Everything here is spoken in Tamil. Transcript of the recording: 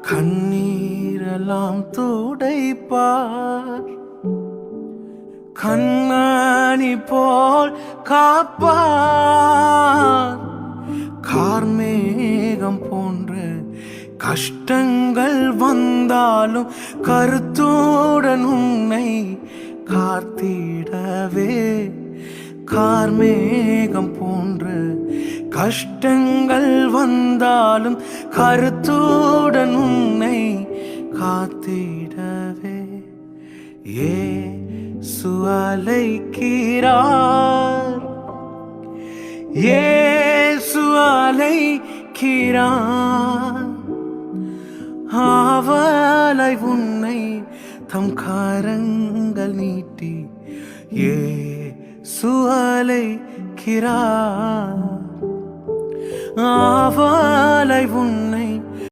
கண்ணீரெல்லாம் துடைப்பார், கண்ணாணி போல் காப்பார். கார்மேகம் போன்ற கஷ்டங்கள் வந்தாலும் கருத்துடன் உன்னை காத்திடவே. கார்மேகம் போன்ற கஷ்டங்கள் வந்தாலும் கருத்துடன் உன்னை காத்திடவே. இயேசு அழைக்கிறார், இயேசு அழைக்கிறார். ஆவலை உன்னை தம் கரங்கள் நீட்டி இயேசு அழைக்கிறார். ஆவலை உன்னை